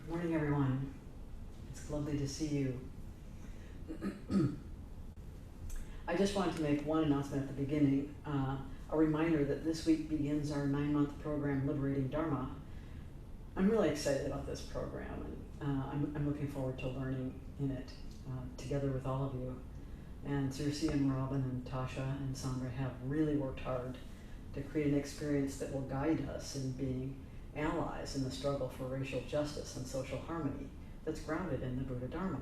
Morning, everyone. It's lovely to see you. I just wanted to make one announcement at the beginning, a reminder that this week begins our 9-month program, Liberating Dharma. I'm really excited about this program, and I'm looking forward to learning in it together with all of you. And Circe and Robin and Tasha and Sangha have really worked hard to create an experience that will guide us in being allies in the struggle for racial justice and social harmony that's grounded in the Buddha Dharma.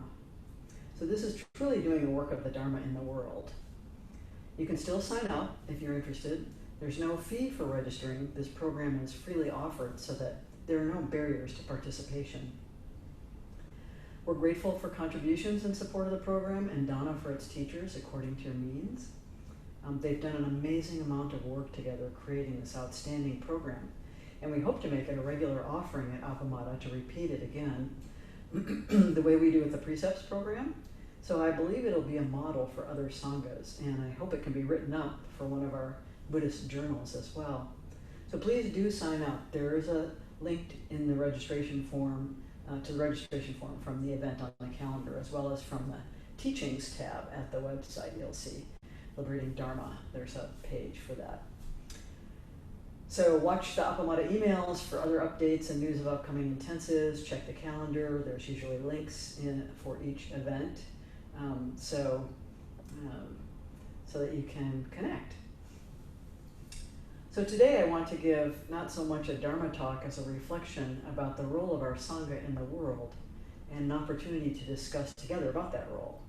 So this is truly doing the work of the Dharma in the world. You can still sign up if you're interested. There's no fee for registering. This program is freely offered so that there are no barriers to participation. We're grateful for contributions in support of the program and Dana for its teachers according to your means. They've done an amazing amount of work together creating this outstanding program, and we hope to make it a regular offering at Appamada to repeat it again the way we do with the Precepts program. So I believe it'll be a model for other Sanghas, and I hope it can be written up for one of our Buddhist journals as well. So please do sign up. There is a link in the registration form, to the registration form from the event on the calendar, as well as from the Teachings tab at the website. You'll see Liberating Dharma. There's a page for that. So watch the Appamada emails for other updates and news of upcoming intensives. Check the calendar. There's usually links for each event, so that you can connect. So today I want to give not so much a Dharma talk as a reflection about the role of our Sangha in the world and an opportunity to discuss together about that role.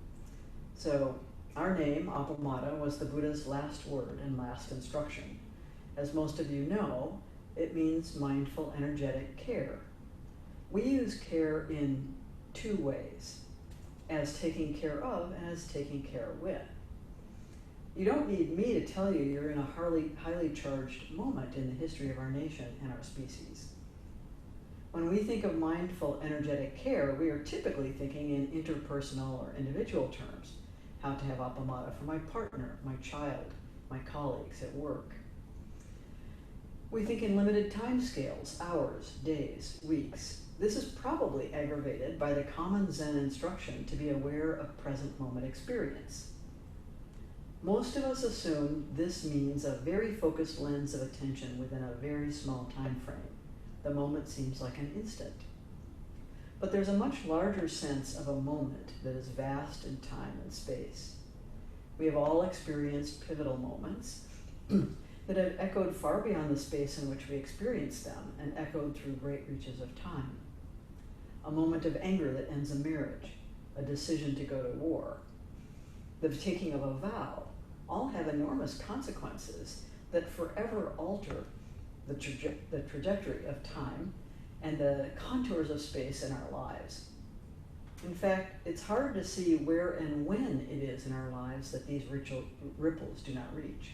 So our name, Appamada, was the Buddha's last word and last instruction. As most of you know, it means mindful, energetic care. We use care in two ways, as taking care of and as taking care with. You don't need me to tell you you're in a highly charged moment in the history of our nation and our species. When we think of mindful, energetic care, we are typically thinking in interpersonal or individual terms. How to have Appamada for my partner, my child, my colleagues at work. We think in limited time scales, hours, days, weeks. This is probably aggravated by the common Zen instruction to be aware of present moment experience. Most of us assume this means a very focused lens of attention within a very small time frame. The moment seems like an instant. But there's a much larger sense of a moment that is vast in time and space. We have all experienced pivotal moments that have echoed far beyond the space in which we experience them and echoed through great reaches of time. A moment of anger that ends a marriage, a decision to go to war, the taking of a vow, all have enormous consequences that forever alter the trajectory of time and the contours of space in our lives. In fact, it's hard to see where and when it is in our lives that these ripples do not reach.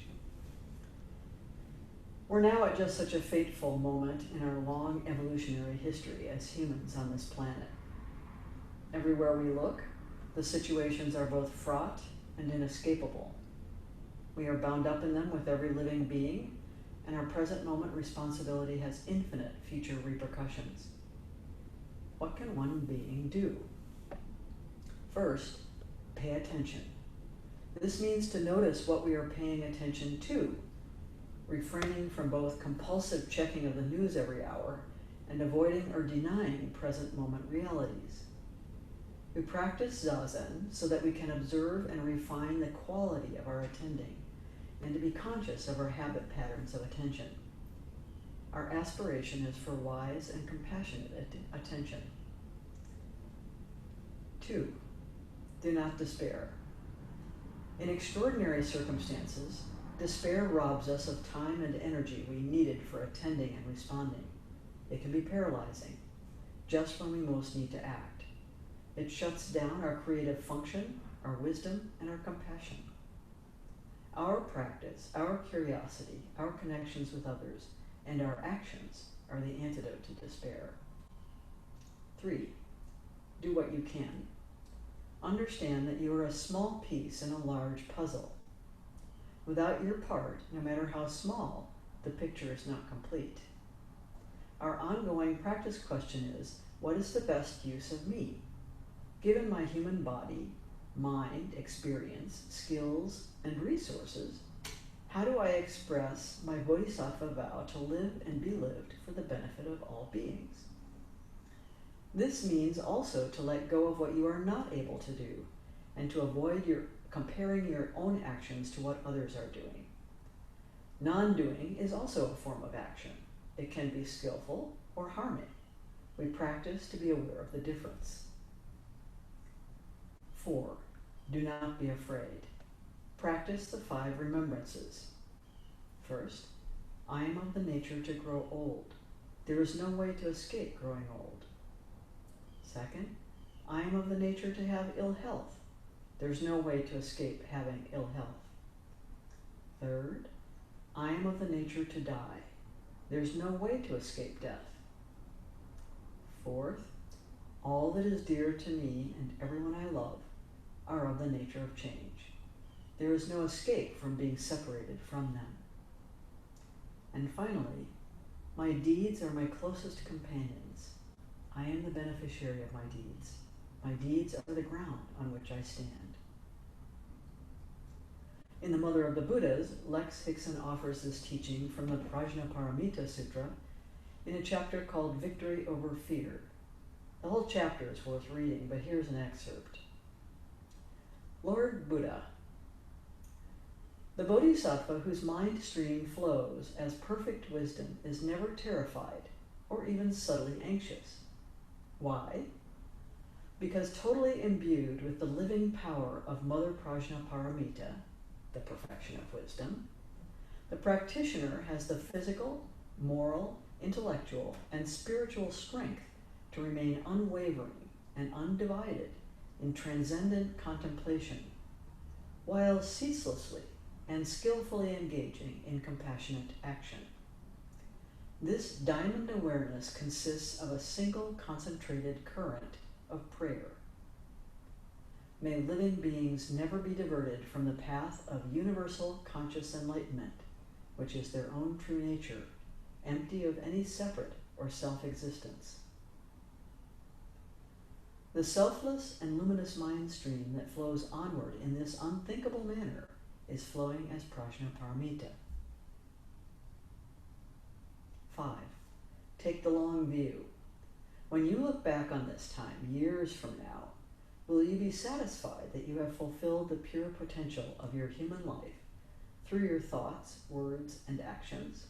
We're now at just such a fateful moment in our long evolutionary history as humans on this planet. Everywhere we look, the situations are both fraught and inescapable. We are bound up in them with every living being, and our present moment responsibility has infinite future repercussions. What can one being do? First, pay attention. This means to notice what we are paying attention to, refraining from both compulsive checking of the news every hour and avoiding or denying present moment realities. We practice Zazen so that we can observe and refine the quality of our attending and to be conscious of our habit patterns of attention. Our aspiration is for wise and compassionate attention. 2, do not despair. In extraordinary circumstances, despair robs us of time and energy we needed for attending and responding. It can be paralyzing, just when we most need to act. It shuts down our creative function, our wisdom, and our compassion. Our practice, our curiosity, our connections with others, and our actions are the antidote to despair. 3, do what you can. Understand that you are a small piece in a large puzzle. Without your part, no matter how small, the picture is not complete. Our ongoing practice question is, what is the best use of me? Given my human body, mind, experience, skills, and resources, how do I express my bodhisattva vow to live and be lived for the benefit of all beings? This means also to let go of what you are not able to do and to avoid comparing your own actions to what others are doing. Non-doing is also a form of action. It can be skillful or harming. We practice to be aware of the difference. 4. Do not be afraid. Practice the 5 remembrances. First, I am of the nature to grow old. There is no way to escape growing old. Second, I am of the nature to have ill health. There's no way to escape having ill health. Third, I am of the nature to die. There's no way to escape death. Fourth, all that is dear to me and everyone I love are of the nature of change. There is no escape from being separated from them. And finally, my deeds are my closest companions. I am the beneficiary of my deeds. My deeds are the ground on which I stand. In the Mother of the Buddhas, Lex Hixon offers this teaching from the Prajnaparamita Sutra in a chapter called Victory Over Fear. The whole chapter is worth reading, but here's an excerpt. Lord Buddha, the bodhisattva whose mind stream flows as perfect wisdom is never terrified or even subtly anxious. Why? Because totally imbued with the living power of Mother Prajnaparamita, the perfection of wisdom, the practitioner has the physical, moral, intellectual, and spiritual strength to remain unwavering and undivided in transcendent contemplation, while ceaselessly and skillfully engaging in compassionate action. This diamond awareness consists of a single concentrated current of prayer. May living beings never be diverted from the path of universal conscious enlightenment, which is their own true nature, empty of any separate or self-existence. The selfless and luminous mind stream that flows onward in this unthinkable manner is flowing as Prajnaparamita. 5. Take the long view. When you look back on this time, years from now, will you be satisfied that you have fulfilled the pure potential of your human life through your thoughts, words, and actions?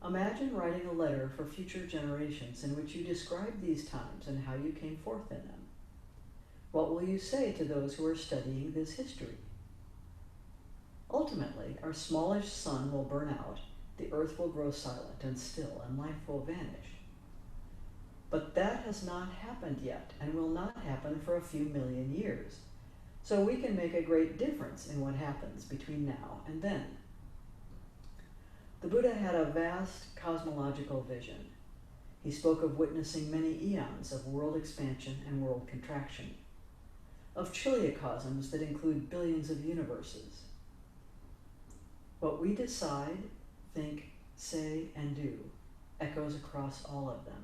Imagine writing a letter for future generations in which you describe these times and how you came forth in them. What will you say to those who are studying this history? Ultimately, our smallish sun will burn out, the earth will grow silent and still, and life will vanish. But that has not happened yet and will not happen for a few million years. So we can make a great difference in what happens between now and then. The Buddha had a vast cosmological vision. He spoke of witnessing many eons of world expansion and world contraction, of chiliocosms that include billions of universes. What we decide, think, say, and do echoes across all of them.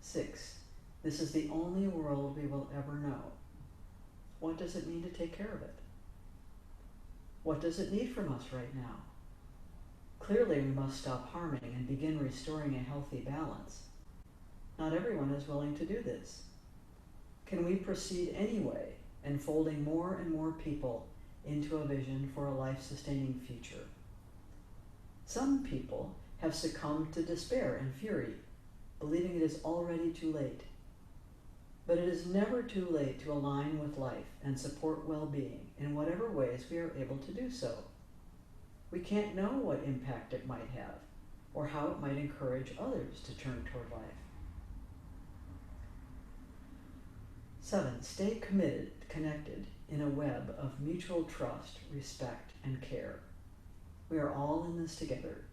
6. This is the only world we will ever know. What does it mean to take care of it? What does it need from us right now? Clearly, we must stop harming and begin restoring a healthy balance. Not everyone is willing to do this. Can we proceed anyway, enfolding more and more people into a vision for a life-sustaining future? Some people have succumbed to despair and fury, believing it is already too late. But it is never too late to align with life and support well-being in whatever ways we are able to do so. We can't know what impact it might have, or how it might encourage others to turn toward life. 7. Stay connected in a web of mutual trust, respect, and care. We are all in this together,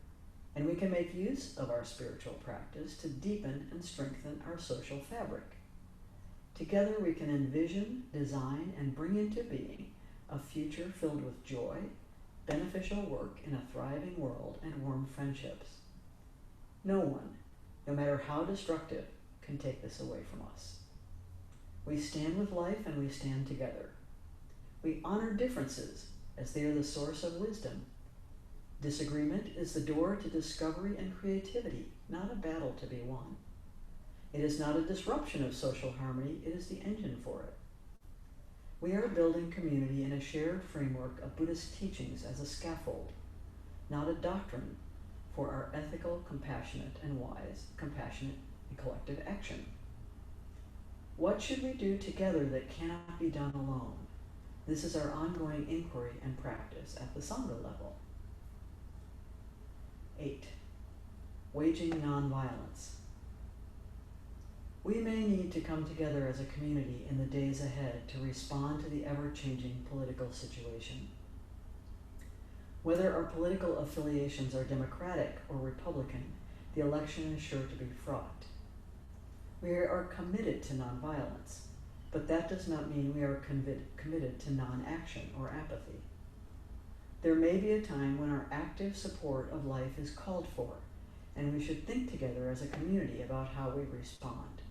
and we can make use of our spiritual practice to deepen and strengthen our social fabric. Together we can envision, design, and bring into being a future filled with joy, beneficial work in a thriving world, and warm friendships. No one, no matter how destructive, can take this away from us. We stand with life and we stand together. We honor differences as they are the source of wisdom. Disagreement is the door to discovery and creativity, not a battle to be won. It is not a disruption of social harmony, it is the engine for it. We are building community in a shared framework of Buddhist teachings as a scaffold, not a doctrine for our ethical, compassionate, and collective action. What should we do together that cannot be done alone? This is our ongoing inquiry and practice at the Sangha level. 8. Waging nonviolence. We may need to come together as a community in the days ahead to respond to the ever-changing political situation. Whether our political affiliations are Democratic or Republican, the election is sure to be fraught. We are committed to nonviolence, but that does not mean we are committed to non-action or apathy. There may be a time when our active support of life is called for, and we should think together as a community about how we respond.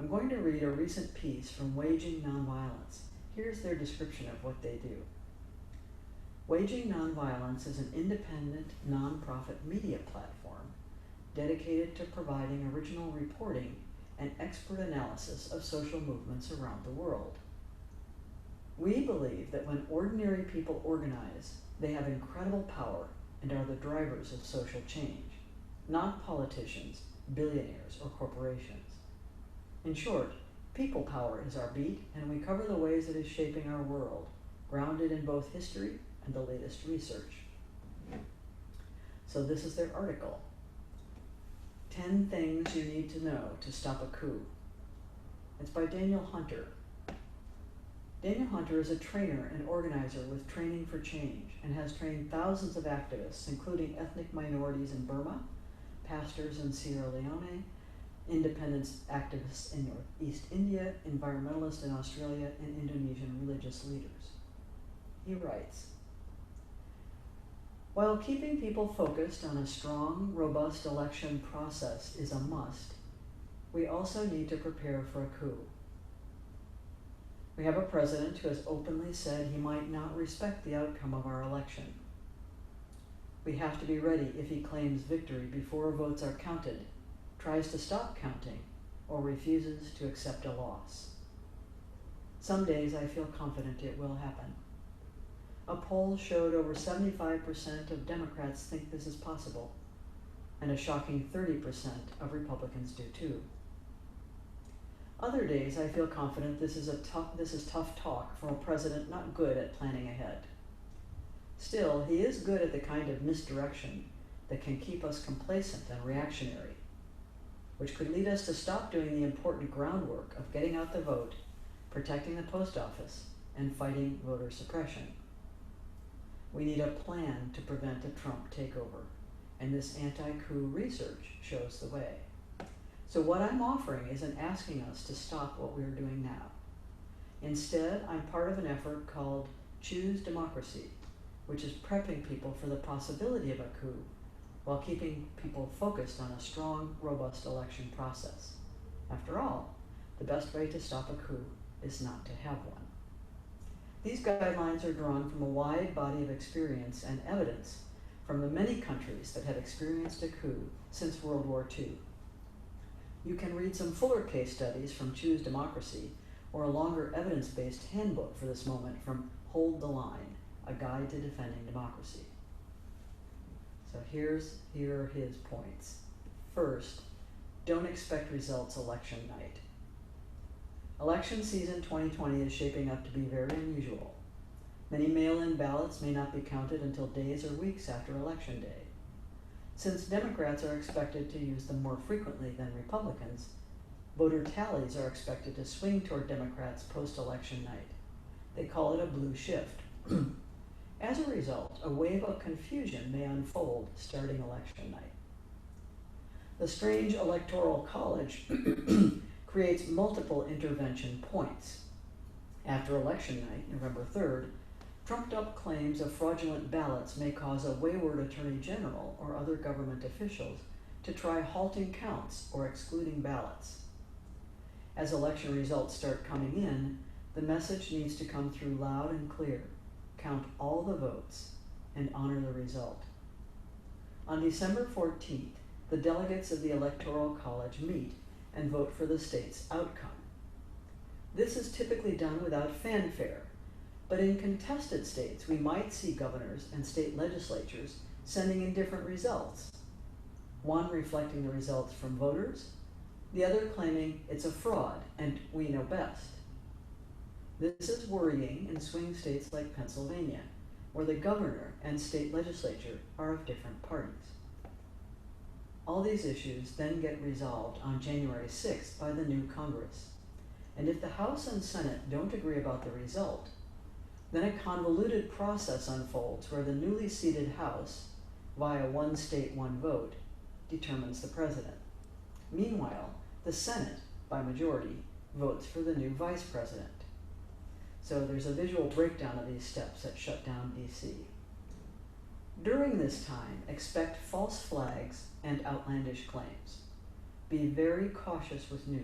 I'm going to read a recent piece from Waging Nonviolence. Here's their description of what they do. Waging Nonviolence is an independent, nonprofit media platform dedicated to providing original reporting and expert analysis of social movements around the world. We believe that when ordinary people organize, they have incredible power and are the drivers of social change, not politicians, billionaires, or corporations. In short, people power is our beat, and we cover the ways it is shaping our world, grounded in both history and the latest research. So this is their article. 10 Things You Need to Know to Stop a Coup. It's by Daniel Hunter. Daniel Hunter is a trainer and organizer with Training for Change and has trained thousands of activists, including ethnic minorities in Burma, pastors in Sierra Leone, independence activists in Northeast India, environmentalists in Australia, and Indonesian religious leaders. He writes, while keeping people focused on a strong, robust election process is a must, we also need to prepare for a coup. We have a president who has openly said he might not respect the outcome of our election. We have to be ready if he claims victory before votes are counted, tries to stop counting, or refuses to accept a loss. Some days I feel confident it will happen. A poll showed over 75% of Democrats think this is possible, and a shocking 30% of Republicans do too. Other days I feel confident this is tough talk from a president not good at planning ahead. Still, he is good at the kind of misdirection that can keep us complacent and reactionary, which could lead us to stop doing the important groundwork of getting out the vote, protecting the post office, and fighting voter suppression. We need a plan to prevent a Trump takeover, and this anti-coup research shows the way. So what I'm offering isn't asking us to stop what we're doing now. Instead, I'm part of an effort called Choose Democracy, which is prepping people for the possibility of a coup while keeping people focused on a strong, robust election process. After all, the best way to stop a coup is not to have one. These guidelines are drawn from a wide body of experience and evidence from the many countries that have experienced a coup since World War II. You can read some fuller case studies from Choose Democracy or a longer evidence-based handbook for this moment from Hold the Line, a guide to defending democracy. So here are his points. First, don't expect results election night. Election season 2020 is shaping up to be very unusual. Many mail-in ballots may not be counted until days or weeks after Election Day. Since Democrats are expected to use them more frequently than Republicans, voter tallies are expected to swing toward Democrats post-election night. They call it a blue shift. As a result, a wave of confusion may unfold starting election night. The strange electoral college creates multiple intervention points. After election night, November 3rd, trumped-up claims of fraudulent ballots may cause a wayward attorney general or other government officials to try halting counts or excluding ballots. As election results start coming in, the message needs to come through loud and clear. Count all the votes and honor the result. On December 14th, the delegates of the Electoral College meet and vote for the state's outcome. This is typically done without fanfare, but in contested states, we might see governors and state legislatures sending in different results, one reflecting the results from voters, the other claiming it's a fraud and we know best. This is worrying in swing states like Pennsylvania, where the governor and state legislature are of different parties. All these issues then get resolved on January 6th by the new Congress. And if the House and Senate don't agree about the result, then a convoluted process unfolds where the newly seated House, via one state, one vote, determines the president. Meanwhile, the Senate, by majority, votes for the new vice president. So there's a visual breakdown of these steps at Shutdown, D.C. During this time, expect false flags and outlandish claims. Be very cautious with news.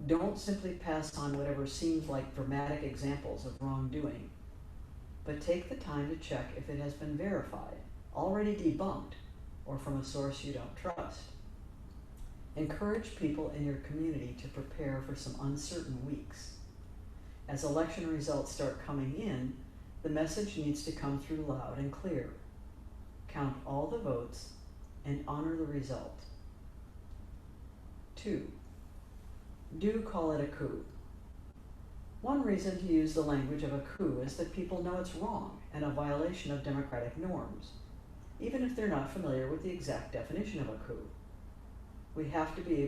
Don't simply pass on whatever seems like dramatic examples of wrongdoing, but take the time to check if it has been verified, already debunked, or from a source you don't trust. Encourage people in your community to prepare for some uncertain weeks. As election results start coming in, the message needs to come through loud and clear. Count all the votes and honor the result. 2. Do call it a coup. One reason to use the language of a coup is that people know it's wrong and a violation of democratic norms, even if they're not familiar with the exact definition of a coup. We have to be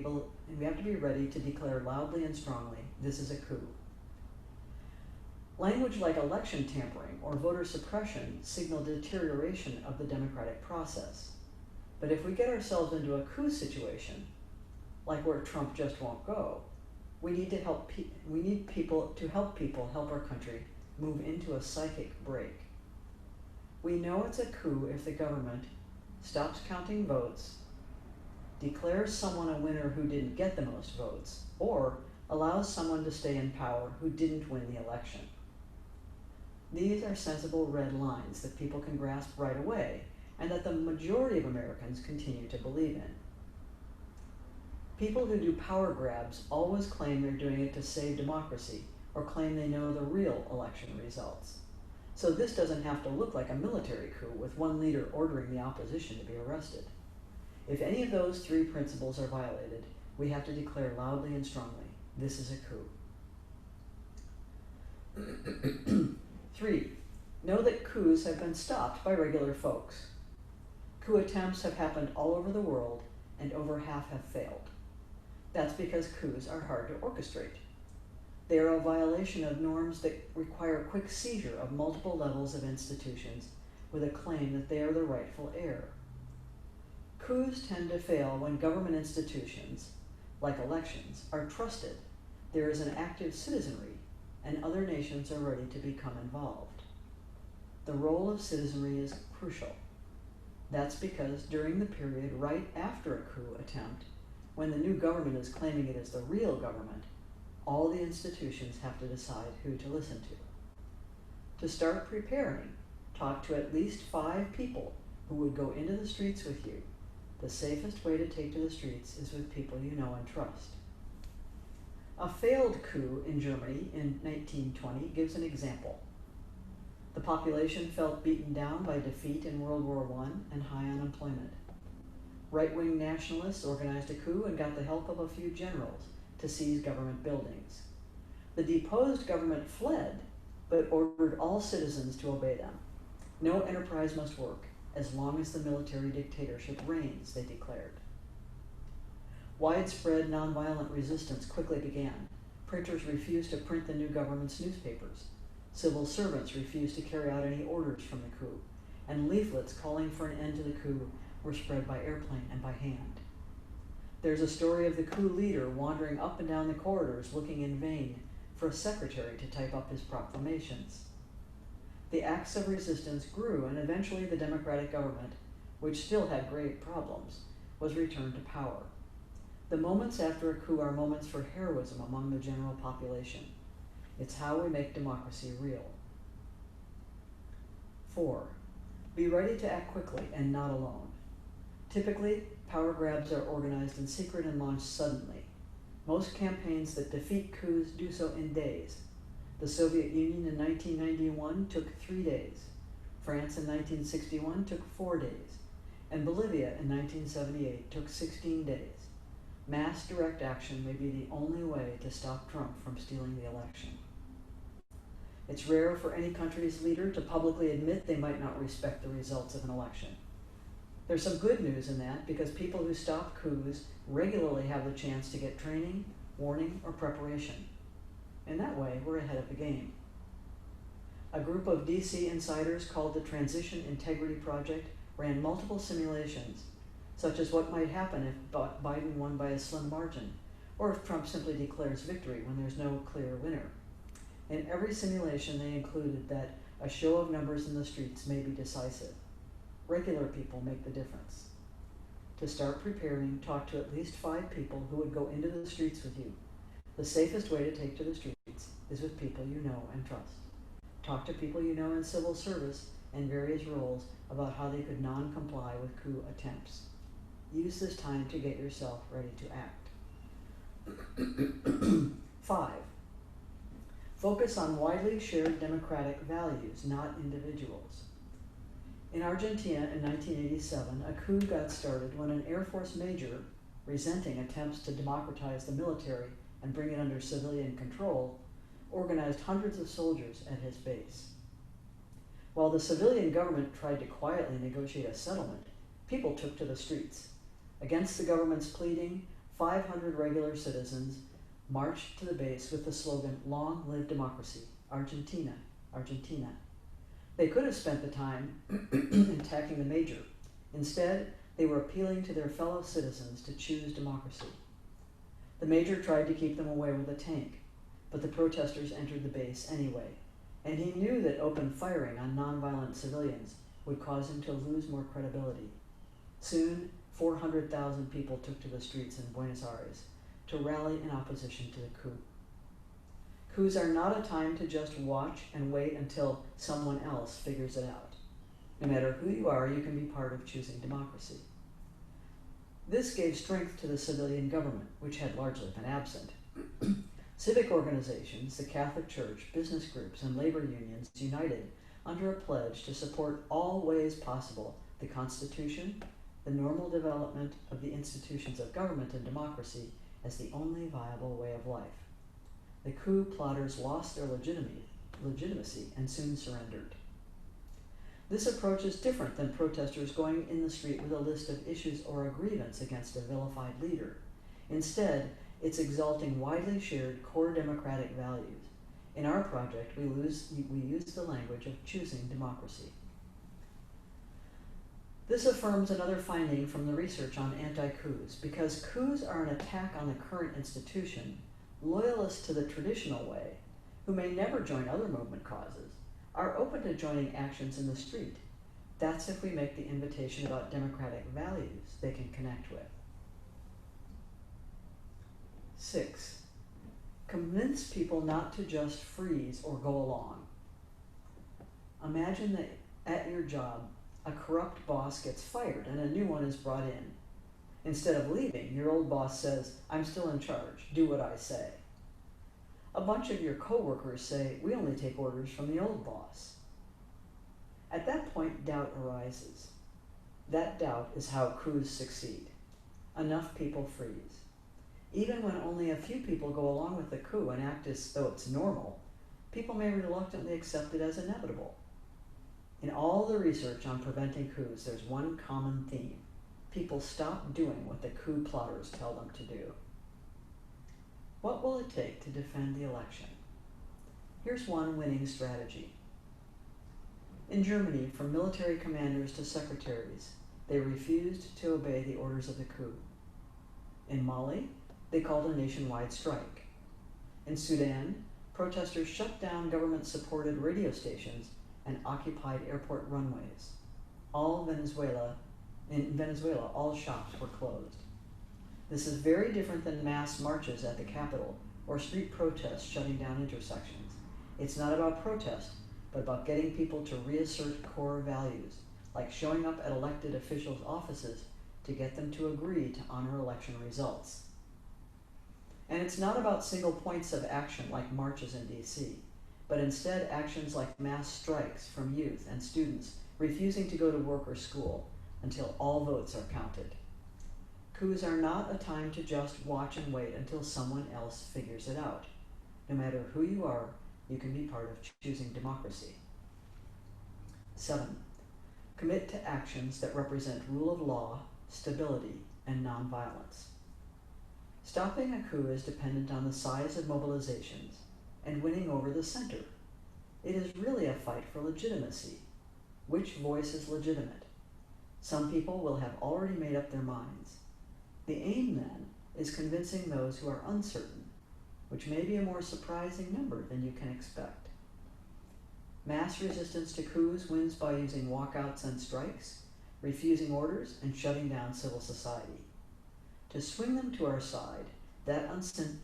ready to declare loudly and strongly, this is a coup. Language like election tampering or voter suppression signal deterioration of the democratic process. But if we get ourselves into a coup situation, like where Trump just won't go, we need people to help people help our country move into a psychic break. We know it's a coup if the government stops counting votes, declares someone a winner who didn't get the most votes, or allows someone to stay in power who didn't win the election. These are sensible red lines that people can grasp right away and that the majority of Americans continue to believe in. People who do power grabs always claim they're doing it to save democracy or claim they know the real election results. So this doesn't have to look like a military coup with one leader ordering the opposition to be arrested. If any of those three principles are violated, we have to declare loudly and strongly, this is a coup. 3. Know that coups have been stopped by regular folks. Coup attempts have happened all over the world, and over half have failed. That's because coups are hard to orchestrate. They are a violation of norms that require quick seizure of multiple levels of institutions with a claim that they are the rightful heir. Coups tend to fail when government institutions, like elections, are trusted, there is an active citizenry, and other nations are ready to become involved. The role of citizenry is crucial. That's because during the period right after a coup attempt, when the new government is claiming it is the real government, all the institutions have to decide who to listen to. To start preparing, talk to at least 5 people who would go into the streets with you. The safest way to take to the streets is with people you know and trust. A failed coup in Germany in 1920 gives an example. The population felt beaten down by defeat in World War I and high unemployment. Right-wing nationalists organized a coup and got the help of a few generals to seize government buildings. The deposed government fled, but ordered all citizens to obey them. No enterprise must work as long as the military dictatorship reigns, they declared. Widespread nonviolent resistance quickly began. Printers refused to print the new government's newspapers. Civil servants refused to carry out any orders from the coup, and leaflets calling for an end to the coup were spread by airplane and by hand. There's a story of the coup leader wandering up and down the corridors looking in vain for a secretary to type up his proclamations. The acts of resistance grew, and eventually the democratic government, which still had grave problems, was returned to power. The moments after a coup are moments for heroism among the general population. It's how we make democracy real. 4. Be ready to act quickly and not alone. Typically, power grabs are organized in secret and launched suddenly. Most campaigns that defeat coups do so in days. The Soviet Union in 1991 took 3 days. France in 1961 took 4 days. And Bolivia in 1978 took 16 days. Mass direct action may be the only way to stop Trump from stealing the election. It's rare for any country's leader to publicly admit they might not respect the results of an election. There's some good news in that, because people who stop coups regularly have the chance to get training, warning, or preparation. In that way, we're ahead of the game. A group of DC insiders called the Transition Integrity Project ran multiple simulations, such as what might happen if Biden won by a slim margin, or if Trump simply declares victory when there's no clear winner. In every simulation, they included that a show of numbers in the streets may be decisive. Regular people make the difference. To start preparing, talk to at least 5 people who would go into the streets with you. The safest way to take to the streets is with people you know and trust. Talk to people you know in civil service and various roles about how they could non-comply with coup attempts. Use this time to get yourself ready to act. 5. Focus on widely shared democratic values, not individuals. In Argentina in 1987, a coup got started when an Air Force major, resenting attempts to democratize the military and bring it under civilian control, organized hundreds of soldiers at his base. While the civilian government tried to quietly negotiate a settlement, people took to the streets. Against the government's pleading, 500 regular citizens marched to the base with the slogan, "Long live democracy, Argentina, Argentina." They could have spent the time attacking the major. Instead, they were appealing to their fellow citizens to choose democracy. The major tried to keep them away with a tank, but the protesters entered the base anyway, and he knew that open firing on nonviolent civilians would cause him to lose more credibility. Soon, 400,000 people took to the streets in Buenos Aires to rally in opposition to the coup. Coups are not a time to just watch and wait until someone else figures it out. No matter who you are, you can be part of choosing democracy. This gave strength to the civilian government, which had largely been absent. Civic organizations, the Catholic Church, business groups, and labor unions united under a pledge to support all ways possible the Constitution, the normal development of the institutions of government and democracy as the only viable way of life. The coup plotters lost their legitimacy and soon surrendered. This approach is different than protesters going in the street with a list of issues or a grievance against a vilified leader. Instead, it's exalting widely shared core democratic values. In our project, we use the language of choosing democracy. This affirms another finding from the research on anti-coups. Because coups are an attack on the current institution, loyalists to the traditional way, who may never join other movement causes, are open to joining actions in the street. That's if we make the invitation about democratic values they can connect with. 6. Convince people not to just freeze or go along. Imagine that at your job, a corrupt boss gets fired and a new one is brought in. Instead of leaving, your old boss says, "I'm still in charge, do what I say." A bunch of your coworkers say, "We only take orders from the old boss." At that point, doubt arises. That doubt is how coups succeed. Enough people freeze. Even when only a few people go along with the coup and act as though it's normal, people may reluctantly accept it as inevitable. In all the research on preventing coups, there's one common theme. People stop doing what the coup plotters tell them to do. What will it take to defend the election? Here's one winning strategy. In Germany, from military commanders to secretaries, they refused to obey the orders of the coup. In Mali, they called a nationwide strike. In Sudan, protesters shut down government-supported radio stations and occupied airport runways. All Venezuela In Venezuela, all shops were closed. This is very different than mass marches at the Capitol or street protests shutting down intersections. It's not about protest, but about getting people to reassert core values, like showing up at elected officials' offices to get them to agree to honor election results. And it's not about single points of action like marches in DC, but instead actions like mass strikes from youth and students refusing to go to work or school until all votes are counted. Coups are not a time to just watch and wait until someone else figures it out. No matter who you are, you can be part of choosing democracy. 7. Commit to actions that represent rule of law, stability, and nonviolence. Stopping a coup is dependent on the size of mobilizations and winning over the center. It is really a fight for legitimacy. Which voice is legitimate? Some people will have already made up their minds. The aim, then, is convincing those who are uncertain, which may be a more surprising number than you can expect. Mass resistance to coups wins by using walkouts and strikes, refusing orders, and shutting down civil society. To swing them to our side, that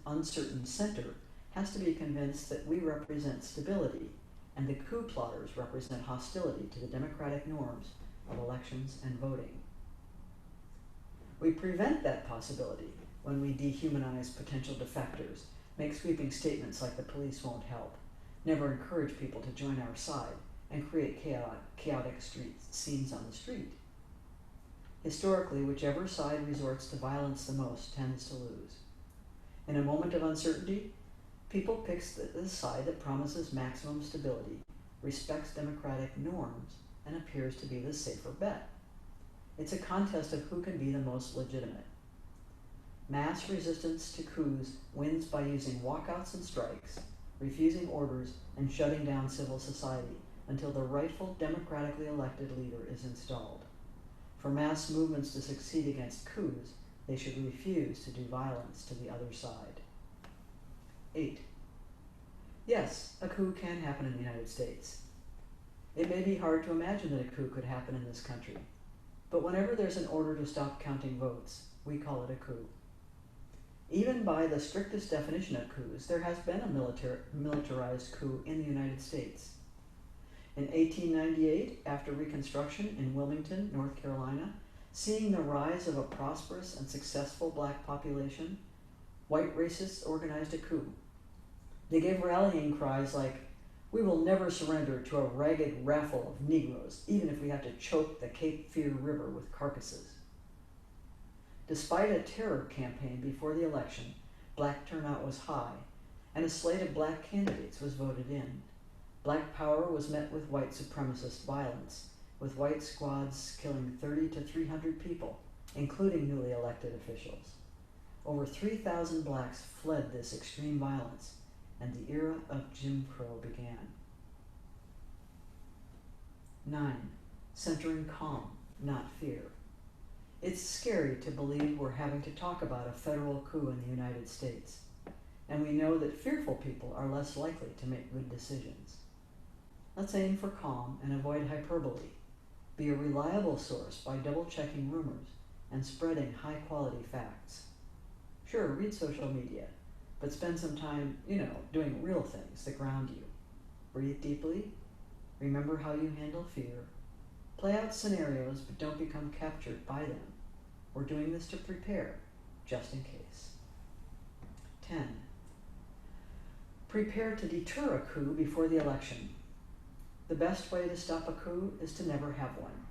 uncertain center has to be convinced that we represent stability and the coup plotters represent hostility to the democratic norms of elections and voting. We prevent that possibility when we dehumanize potential defectors, make sweeping statements like the police won't help, never encourage people to join our side, and create chaotic scenes on the street. Historically, whichever side resorts to violence the most tends to lose. In a moment of uncertainty, people pick the side that promises maximum stability, respects democratic norms, and appears to be the safer bet. It's a contest of who can be the most legitimate. Mass resistance to coups wins by using walkouts and strikes, refusing orders, and shutting down civil society until the rightful democratically elected leader is installed. For mass movements to succeed against coups, they should refuse to do violence to the other side. 8. Yes, a coup can happen in the United States. It may be hard to imagine that a coup could happen in this country, but whenever there's an order to stop counting votes, we call it a coup. Even by the strictest definition of coups, there has been a militarized coup in the United States. In 1898, after Reconstruction in Wilmington, North Carolina, seeing the rise of a prosperous and successful black population, white racists organized a coup. They gave rallying cries like, "We will never surrender to a ragged raffle of Negroes, even if we have to choke the Cape Fear River with carcasses." Despite a terror campaign before the election, black turnout was high, and a slate of black candidates was voted in. Black power was met with white supremacist violence, with white squads killing 30 to 300 people, including newly elected officials. Over 3,000 blacks fled this extreme violence, and the era of Jim Crow began. 9. Centering calm, not fear. It's scary to believe we're having to talk about a federal coup in the United States, and we know that fearful people are less likely to make good decisions. Let's aim for calm and avoid hyperbole. Be a reliable source by double-checking rumors and spreading high-quality facts. Sure, read social media, but spend some time, doing real things that ground you. Breathe deeply. Remember how you handle fear. Play out scenarios, but don't become captured by them. We're doing this to prepare, just in case. 10. Prepare to deter a coup before the election. The best way to stop a coup is to never have one.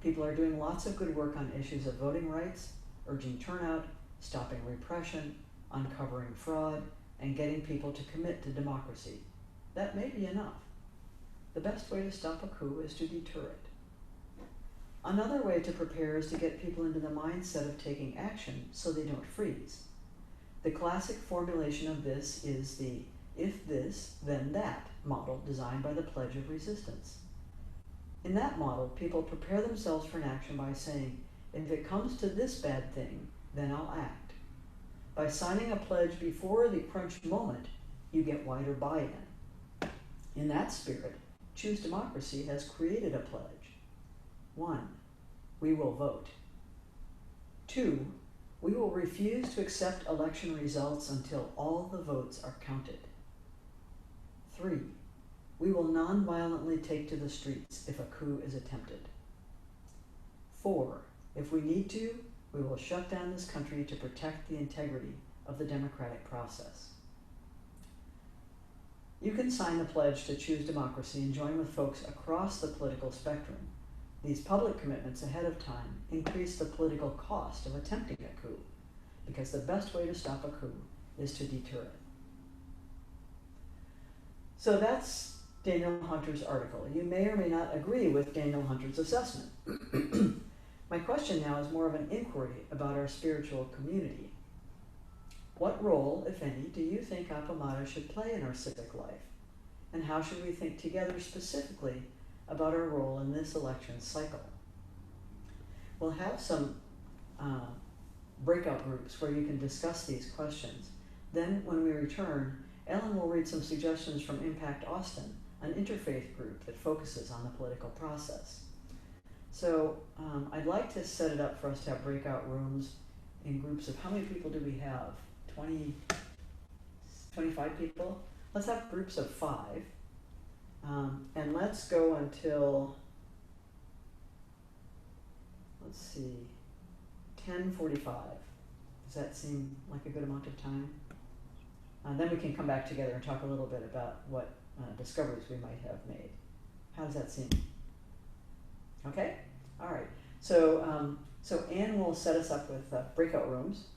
People are doing lots of good work on issues of voting rights, urging turnout, stopping repression, uncovering fraud, and getting people to commit to democracy. That may be enough. The best way to stop a coup is to deter it. Another way to prepare is to get people into the mindset of taking action so they don't freeze. The classic formulation of this is the "if this, then that" model designed by the Pledge of Resistance. In that model, people prepare themselves for an action by saying, "If it comes to this bad thing, then I'll act." By signing a pledge before the crunch moment, you get wider buy-in. In that spirit, Choose Democracy has created a pledge. 1. we will vote. 2, we will refuse to accept election results until all the votes are counted. 3, we will non-violently take to the streets if a coup is attempted. 4, if we need to, we will shut down this country to protect the integrity of the democratic process. You can sign the pledge to choose democracy and join with folks across the political spectrum. These public commitments ahead of time increase the political cost of attempting a coup, because the best way to stop a coup is to deter it. So that's Daniel Hunter's article. You may or may not agree with Daniel Hunter's assessment. My question now is more of an inquiry about our spiritual community. What role, if any, do you think Appamada should play in our civic life? And how should we think together specifically about our role in this election cycle? We'll have some breakout groups where you can discuss these questions. Then when we return, Ellen will read some suggestions from Impact Austin, an interfaith group that focuses on the political process. So I'd like to set it up for us to have breakout rooms in groups of, how many people do we have? 20, 25 people? Let's have groups of 5. And let's go until, let's see, 10:45. Does that seem like a good amount of time? Then we can come back together and talk a little bit about what discoveries we might have made. How does that seem? Okay? All right. So, so Anne will set us up with breakout rooms.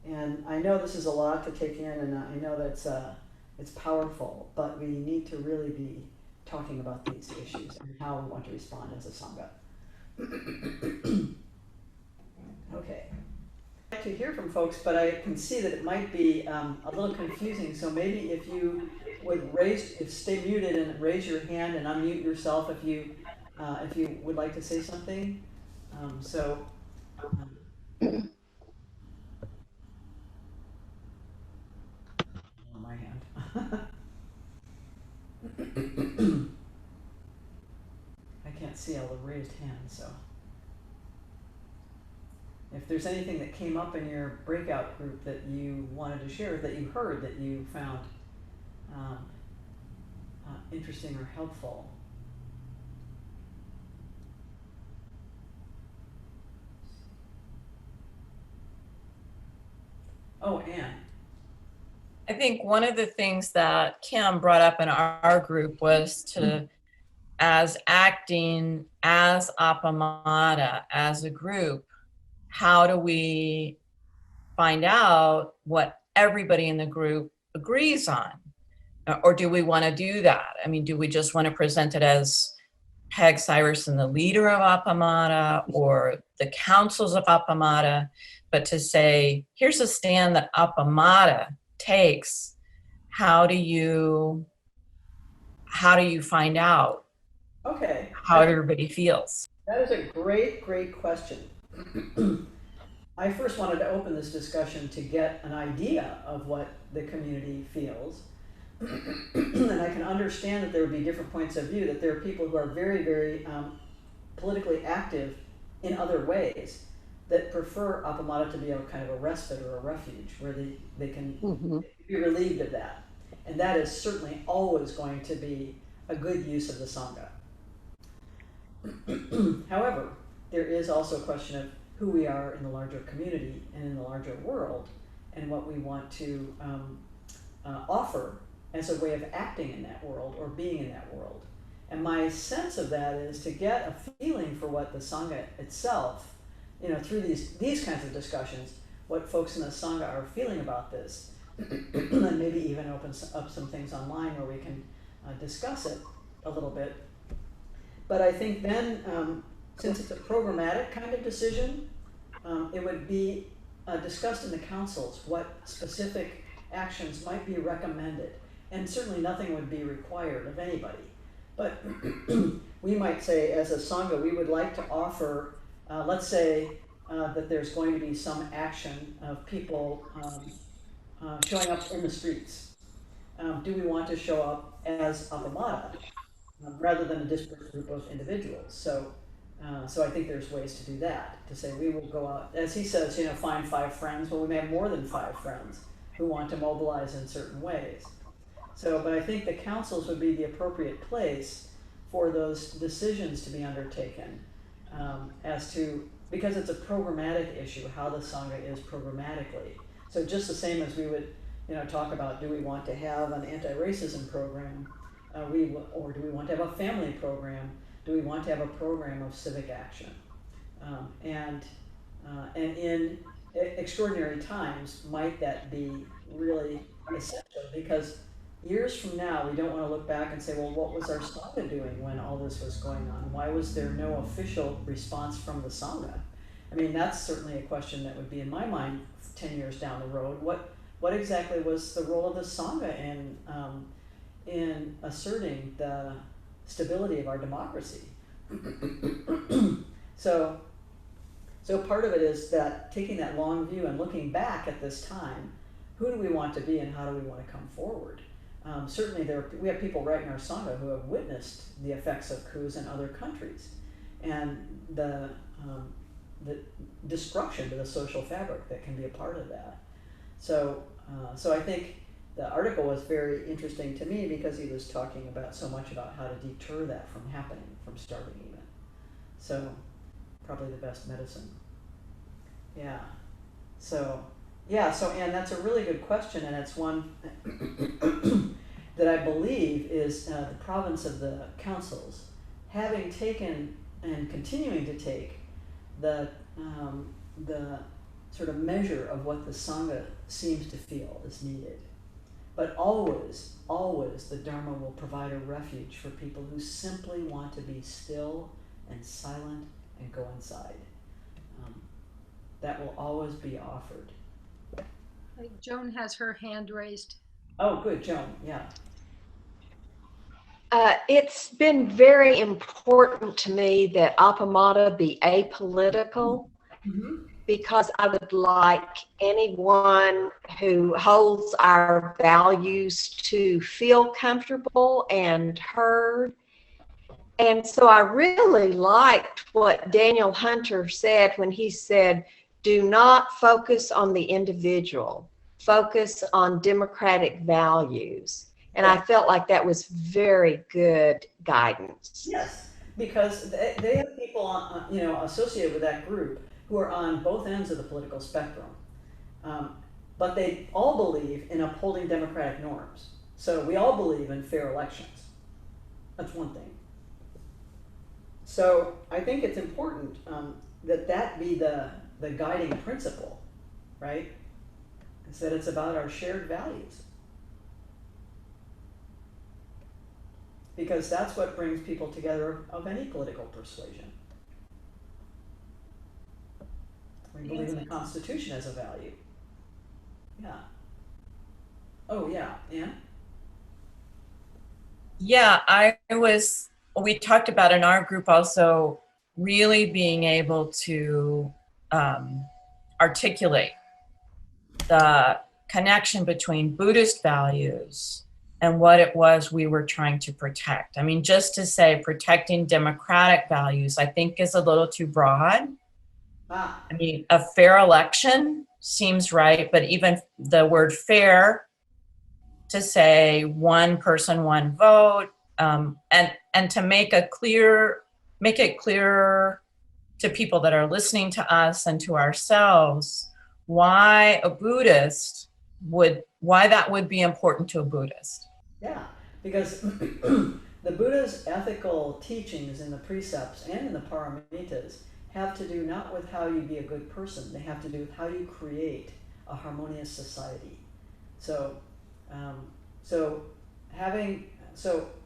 And I know this is a lot to take in, and I know that it's powerful, but we need to really be talking about these issues and how we want to respond as a Sangha. Okay. I'd like to hear from folks, but I can see that it might be a little confusing, so maybe if you would stay muted and raise your hand and unmute yourself if you would like to say something. My hand. I can't see all the raised hands, so if there's anything that came up in your breakout group that you wanted to share, that you heard, that you found interesting or helpful. Oh, Anne. I think one of the things that Kim brought up in our group was to, as acting as Appamada, as a group, how do we find out what everybody in the group agrees on? Or do we want to do that? I mean, do we just want to present it as Peg Syverson, the leader of Appamada, or the councils of Appamada, but to say, here's a stand that Appamada takes. How do you find out how everybody feels? That is a great question. I first wanted to open this discussion to get an idea of what the community feels. And I can understand that there would be different points of view, that there are people who are very, very politically active in other ways that prefer Appamada to be a kind of a respite or a refuge where they can be relieved of that. And that is certainly always going to be a good use of the Sangha. However, there is also a question of who we are in the larger community and in the larger world, and what we want to offer as a way of acting in that world or being in that world. And my sense of that is to get a feeling for what the Sangha itself, through these kinds of discussions, what folks in the Sangha are feeling about this, and maybe even open up some things online where we can discuss it a little bit. But I think then, since it's a programmatic kind of decision, it would be discussed in the councils what specific actions might be recommended. And certainly nothing would be required of anybody. But we might say, as a Sangha, we would like to offer, let's say that there's going to be some action of people showing up in the streets. Do we want to show up as Appamada rather than a disparate group of individuals? So So I think there's ways to do that, to say we will go out, as he says, find 5 friends. Well, we may have more than 5 friends who want to mobilize in certain ways. So, but I think the councils would be the appropriate place for those decisions to be undertaken, as to, because it's a programmatic issue, how the Sangha is programmatically. So just the same as we would, talk about, do we want to have an anti-racism program, or do we want to have a family program? Do we want to have a program of civic action? And in extraordinary times, might that be really essential? Because years from now, we don't want to look back and say, well, what was our Sangha doing when all this was going on? Why was there no official response from the Sangha? I mean, that's certainly a question that would be in my mind 10 years down the road. What exactly was the role of the Sangha in asserting the stability of our democracy? So part of it is that taking that long view and looking back at this time, who do we want to be and how do we want to come forward? Certainly we have people right in our Sangha who have witnessed the effects of coups in other countries and the destruction to the social fabric that can be a part of that. So I think the article was very interesting to me because he was talking about so much about how to deter that from happening, from starting even. So probably the best medicine. Yeah. So and that's a really good question, and it's one that I believe is the province of the councils, having taken and continuing to take the sort of measure of what the Sangha seems to feel is needed. But always, always the Dharma will provide a refuge for people who simply want to be still and silent and go inside. That will always be offered. Joan has her hand raised. Oh, good, Joan, yeah. It's been very important to me that Appamada be apolitical, because I would like anyone who holds our values to feel comfortable and heard. And so I really liked what Daniel Hunter said when he said, do not focus on the individual, focus on democratic values. And I felt like that was very good guidance. Yes, because they have people associated with that group who are on both ends of the political spectrum. But they all believe in upholding democratic norms. So we all believe in fair elections. That's one thing. So I think it's important that be the guiding principle, right? Is that it's about our shared values. Because that's what brings people together of any political persuasion. We believe in the Constitution as a value. Yeah. Oh, yeah. Anne? Yeah, we talked about in our group also really being able to articulate the connection between Buddhist values and what it was we were trying to protect. I mean, just to say protecting democratic values, I think is a little too broad. I mean, a fair election seems right, but even the word fair, to say one person, one vote, and to make it clear to people that are listening to us and to ourselves why that would be important to a Buddhist. Yeah, because the Buddha's ethical teachings in the precepts and in the paramitas have to do not with how you be a good person, they have to do with how you create a harmonious society. So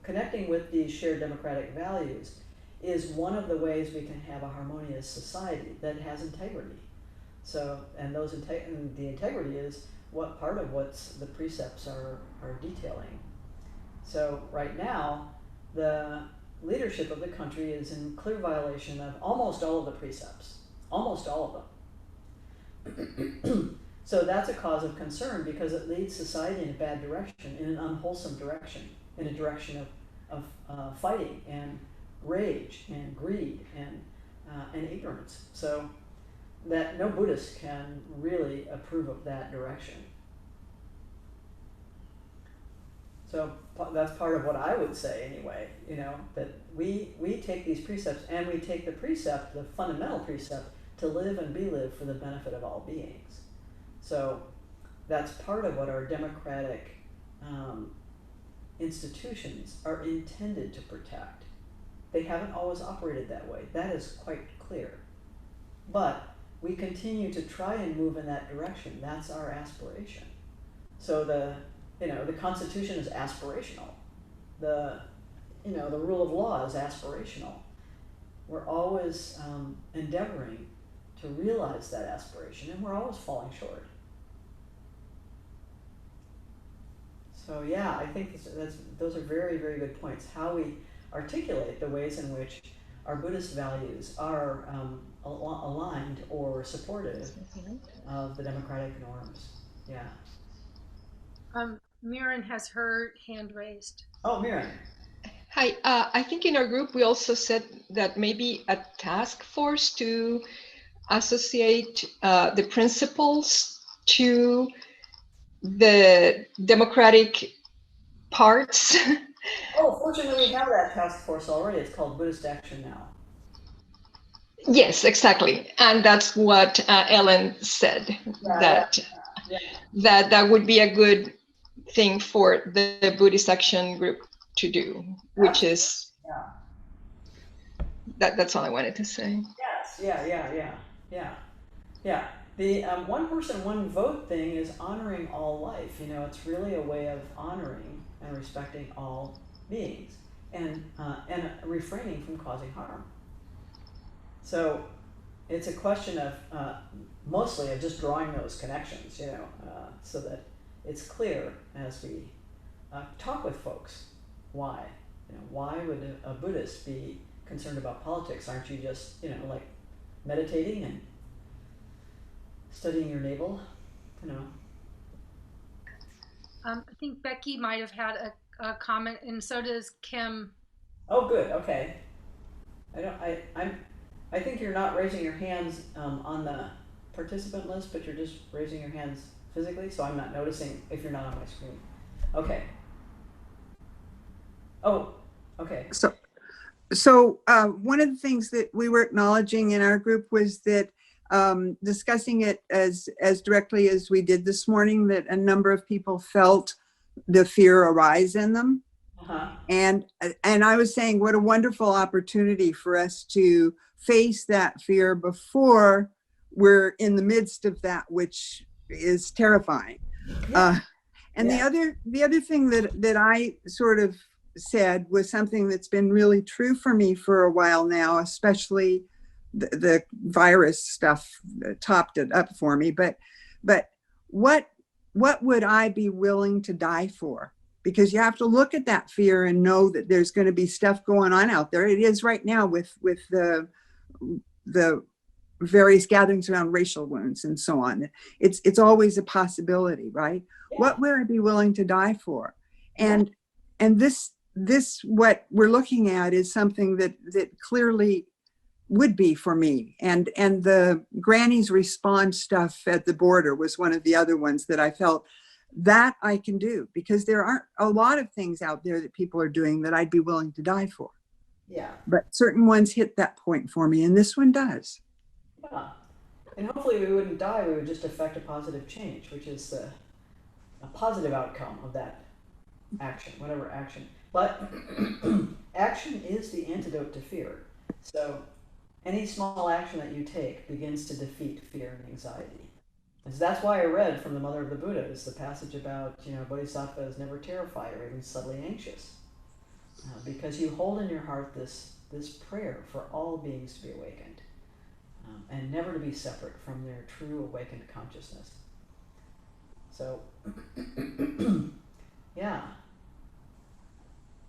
connecting with these shared democratic values is one of the ways we can have a harmonious society that has integrity. So, and the integrity is what part of what's the precepts are detailing. So right now, the leadership of the country is in clear violation of almost all of the precepts, almost all of them. So that's a cause of concern because it leads society in a bad direction, in an unwholesome direction, in a direction of fighting and rage and greed and and ignorance. So that no Buddhist can really approve of that direction. So that's part of what I would say anyway, you know, that we take these precepts and we take the precept, the fundamental precept, to live and be lived for the benefit of all beings. So that's part of what our democratic institutions are intended to protect. They haven't always operated that way. That is quite clear. But we continue to try and move in that direction. That's our aspiration. So the Constitution is aspirational. The rule of law is aspirational. We're always endeavoring to realize that aspiration, and we're always falling short. So yeah, I think those are very, very good points. How we articulate the ways in which our Buddhist values are aligned or supportive of the democratic norms. Yeah. Mirren has her hand raised. Oh, Mirren. Hi, I think in our group we also said that maybe a task force to associate the principles to the democratic parts. Oh, fortunately we have that task force already. It's called Buddhist Action Now. Yes, exactly. And that's what Ellen said, that would be a good thing for the Buddhist Action group to do, which is, that's all I wanted to say. Yes, yeah. The one person, one vote thing is honoring all life. You know, it's really a way of honoring and respecting all beings and refraining from causing harm. So it's a question of mostly of just drawing those connections, you know, so that it's clear as we talk with folks why. You know, why would a Buddhist be concerned about politics? Aren't you just, you know, like meditating and studying your navel, you know? I think Becky might have had a comment, and so does Kim. Oh, good. Okay. I think you're not raising your hands on the participant list, but you're just raising your hands physically, so I'm not noticing if you're not on my screen. Okay. Oh, okay. So one of the things that we were acknowledging in our group was that discussing it as directly as we did this morning, that a number of people felt the fear arise in them. Uh-huh. And I was saying what a wonderful opportunity for us to face that fear before we're in the midst of that which is terrifying. Yeah. The other thing that I sort of said was something that's been really true for me for a while now, especially the virus stuff topped it up for me. But what would I be willing to die for? Because you have to look at that fear and know that there's going to be stuff going on out there. It is right now with the various gatherings around racial wounds and so on. It's always a possibility, right? Yeah. What would I be willing to die for? And this what we're looking at is something that clearly would be for me. And the Granny's Respond stuff at the border was one of the other ones that I felt that I can do, because there aren't a lot of things out there that people are doing that I'd be willing to die for. Yeah. But certain ones hit that point for me, and this one does. Yeah. And hopefully we wouldn't die, we would just affect a positive change, which is a positive outcome of that action, whatever action. But action is the antidote to fear. So any small action that you take begins to defeat fear and anxiety. And so that's why I read from the Mother of the Buddhas the passage about, you know, Bodhisattva is never terrified or even subtly anxious. Because you hold in your heart this prayer for all beings to be awakened and never to be separate from their true awakened consciousness. So, yeah.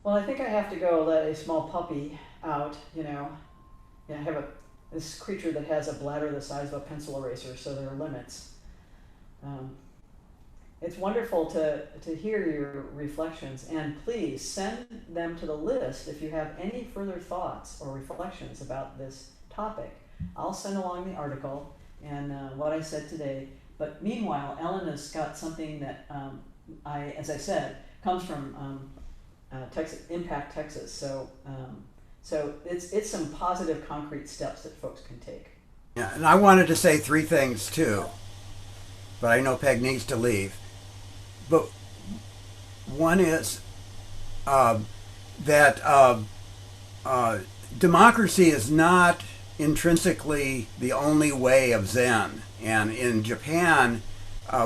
Well, I think I have to go let a small puppy out, you know. I have this creature that has a bladder the size of a pencil eraser, so there are limits. It's wonderful to hear your reflections, and please send them to the list if you have any further thoughts or reflections about this topic, I'll send along the article and what I said today. But meanwhile, Ellen has got something that as I said, comes from Texas, Impact Texas. So it's some positive, concrete steps that folks can take. Yeah, and I wanted to say three things too, but I know Peg needs to leave. But one is that democracy is not intrinsically the only way of Zen. And in Japan,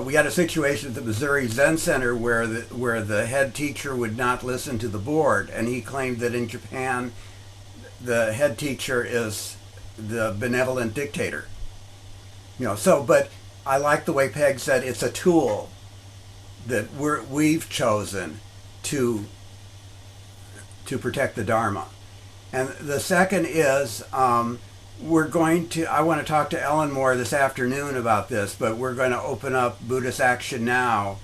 we had a situation at the Missouri Zen Center where the head teacher would not listen to the board, and he claimed that in Japan, the head teacher is the benevolent dictator. But I like the way Peg said it's a tool that we've chosen to protect the Dharma. And the second is I want to talk to Ellen more this afternoon about this, but we're going to open up Buddhist Action Now,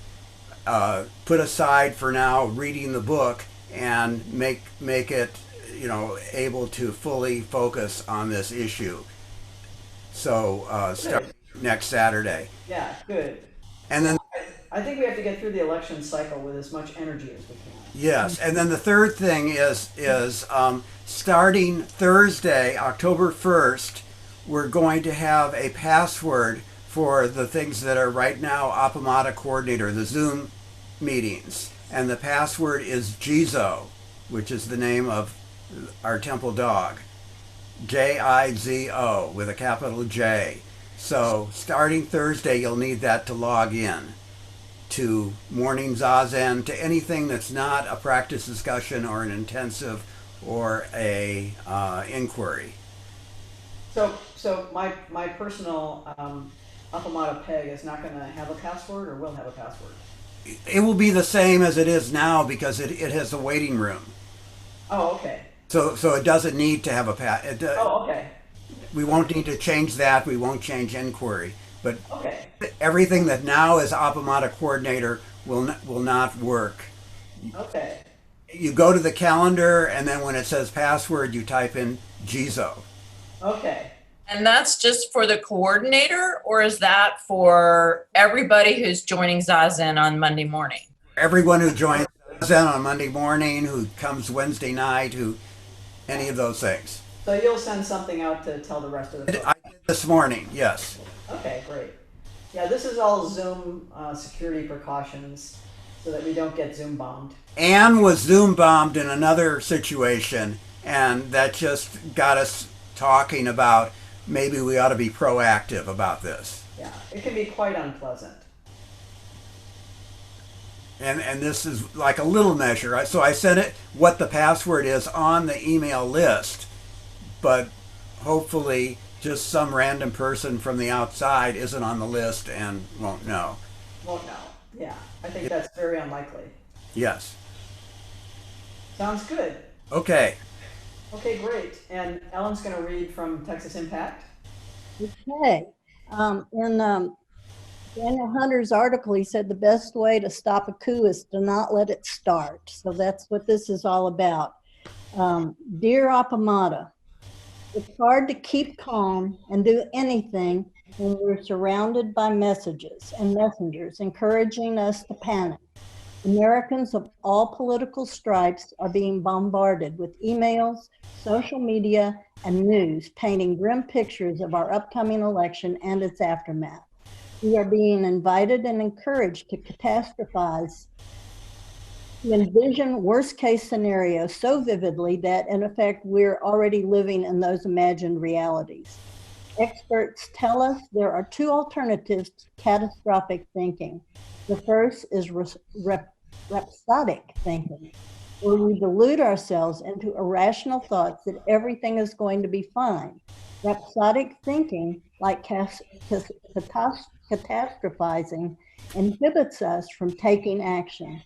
put aside for now reading the book and make it able to fully focus on this issue. So start next Saturday. Yeah, good. And then I think we have to get through the election cycle with as much energy as we can. yes, and then the third thing is starting Thursday, October 1st, we're going to have a password for the things that are right now Appamada Coordinator, the Zoom meetings. And the password is Jizo, which is the name of our temple dog. Jizo with a capital J. So starting Thursday, you'll need that to log in to morning Zazen, to anything that's not a practice discussion or an intensive or a inquiry. So my personal Appamada Peg is not going to have a password, or will have a password? It will be the same as it is now because it has a waiting room. Oh, okay. So it doesn't need to have a Oh, okay. We won't need to change that. We won't change inquiry. But Okay. everything that now is Appamada Coordinator will not work. Okay. You go to the calendar, and then when it says password, you type in Jizo. Okay. And that's just for the coordinator, or is that for everybody who's joining Zazen on Monday morning? Everyone who joins Zen on Monday morning, who comes Wednesday night, who any of those things. So you'll send something out to tell the rest of the folks? I did this morning, yes. Okay, great. Yeah, this is all Zoom security precautions so that we don't get Zoom bombed. Anne was Zoom bombed in another situation, and that just got us talking about maybe we ought to be proactive about this. Yeah, it can be quite unpleasant. And this is like a little measure. So I sent it what the password is on the email list, but hopefully just some random person from the outside isn't on the list and won't know. Won't know. Yeah, I think that's very unlikely. Yes. Sounds good. Okay. Okay, great. And Ellen's going to read from Texas Impact. Okay. In Daniel Hunter's article, he said the best way to stop a coup is to not let it start. So that's what this is all about. Dear Appamada, it's hard to keep calm and do anything when we're surrounded by messages and messengers encouraging us to panic. Americans of all political stripes are being bombarded with emails, social media, and news painting grim pictures of our upcoming election and its aftermath. We are being invited and encouraged to catastrophize, to envision worst-case scenarios so vividly that, in effect, we're already living in those imagined realities. Experts tell us there are two alternatives to catastrophic thinking. The first is rhapsodic thinking, where we delude ourselves into irrational thoughts that everything is going to be fine. Rhapsodic thinking, like catastrophizing, inhibits us from taking action.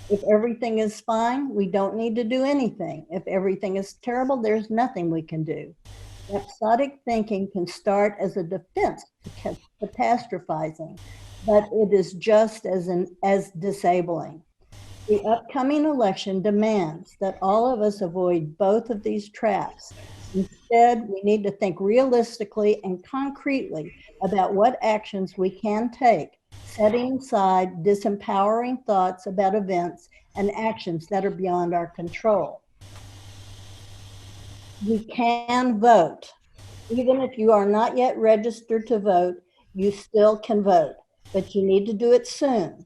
If everything is fine, we don't need to do anything. If everything is terrible, there's nothing we can do. Rhapsodic thinking can start as a defense to catastrophizing, but it is just as disabling. The upcoming election demands that all of us avoid both of these traps. Instead, we need to think realistically and concretely about what actions we can take, setting aside disempowering thoughts about events and actions that are beyond our control. You can vote. Even if you are not yet registered to vote, you still can vote, but you need to do it soon.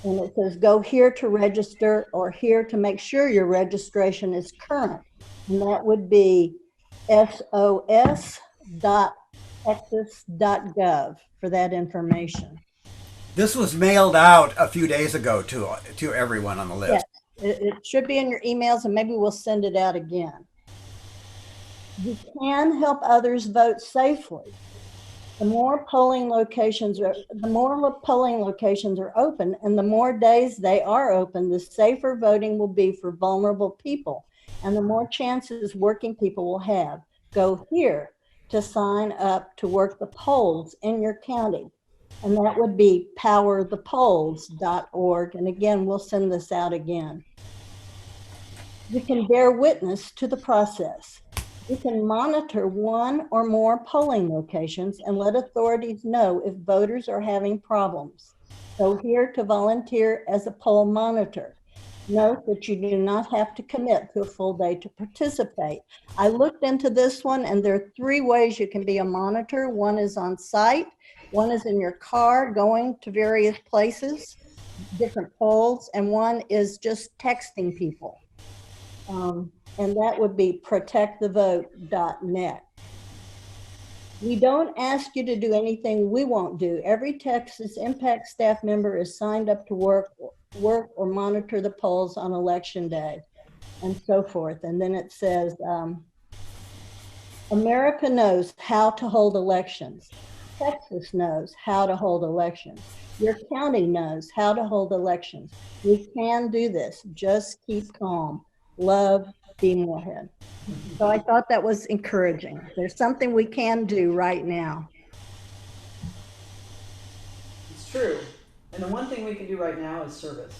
And it says go here to register or here to make sure your registration is current. And that would be sos.texas.gov for that information. This was mailed out a few days ago to everyone on the list. Yes, it should be in your emails, and maybe we'll send it out again. You can help others vote safely. The more polling locations are open, and the more days they are open, the safer voting will be for vulnerable people, and the more chances working people will have. Go here to sign up to work the polls in your county, and that would be powerthepolls.org. And again, we'll send this out again. You can bear witness to the process. You can monitor one or more polling locations and let authorities know if voters are having problems. Go here to volunteer as a poll monitor. Note that you do not have to commit to a full day to participate. I looked into this one, and there are 3 ways you can be a monitor. One is on site, one is in your car going to various places, different polls, and one is just texting people. And that would be protectthevote.net. We don't ask you to do anything we won't do. Every Texas Impact staff member is signed up to work or monitor the polls on election day, and so forth. And then it says, America knows how to hold elections. Texas knows how to hold elections. Your county knows how to hold elections. We can do this. Just keep calm. Love, B. Moorhead. So I thought that was encouraging. There's something we can do right now. It's true. And the one thing we can do right now is service.